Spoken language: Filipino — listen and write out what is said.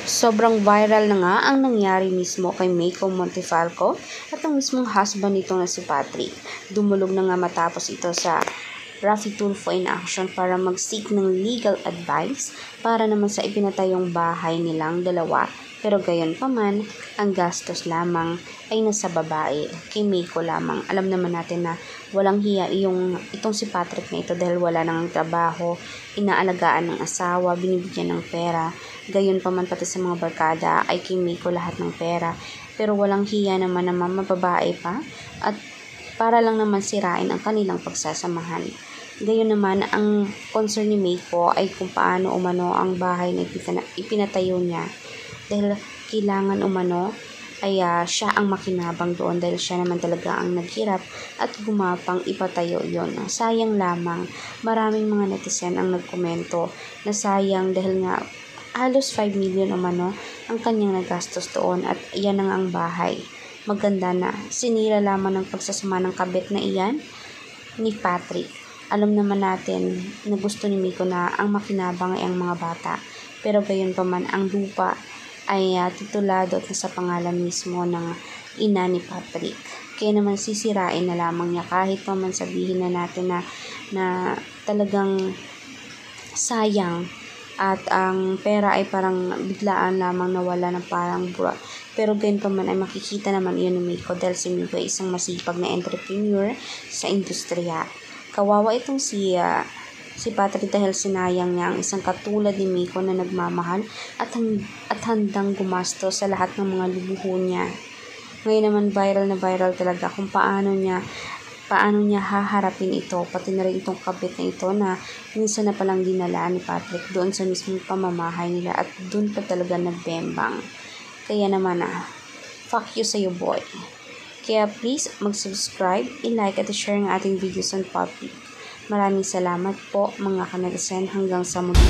Sobrang viral na nga ang nangyari mismo kay Meiko Montefalco at ang mismong husband nito na si Patrick. Dumulog na nga matapos ito sa Raffy Tulfo in action para mag-seek ng legal advice para naman sa ipinatayong bahay nilang dalawa. Pero gayon pa man, ang gastos lamang ay nasa babae, kay Meiko lamang. Alam naman natin na walang hiya itong si Patrick na ito dahil wala nang trabaho, inaalagaan ng asawa, binibigyan ng pera. Gayon pa man pati sa mga barkada ay kay Meiko lahat ng pera. Pero walang hiya naman na mababae pa at para lang naman sirain ang kanilang pagsasamahan. Gayon naman, ang concern ni Meiko ay kung paano umano ang bahay na ipinatayo niya. Dahil kailangan umano ay siya ang makinabang doon dahil siya naman talaga ang naghirap at gumapang ipatayo yon. Sayang lamang, maraming mga netizen ang nagkomento na sayang dahil nga halos 5 million umano ang kanyang nagastos doon at iyan ang bahay. Maganda na, sinira lamang ng pagsasama ng kabit na iyan ni Patrick. Alam naman natin na gusto ni Meiko na ang makinabang ay ang mga bata. Pero gayon pa man, ang lupa ay titulado at nasa pangalan mismo ng ina ni Patrick. Kaya naman sisirain na lamang niya kahit pa man sabihin na natin na talagang sayang at ang pera ay parang biglaan lamang nawala ng parang bura. Pero gayon pa man ay makikita naman iyon ni Meiko dahil si Meiko ay isang masipag na entrepreneur sa industriya. Kawawa itong si Patrick dahil sinayang niya ang isang katulad ni Meiko na nagmamahal at handang gumasto sa lahat ng mga lubuho niya. Ngayon naman viral na viral talaga kung paano niya haharapin ito, pati na rin itong kabit na ito na minsan na palang dinala ni Patrick doon sa mismong pamamahay nila at doon pa talaga nagbembang. Kaya naman fuck you sa'yo boy. Kaya please mag-subscribe, i-like at i-share ang ating videos on public. Maraming salamat po mga kanetizen, hanggang sa muli.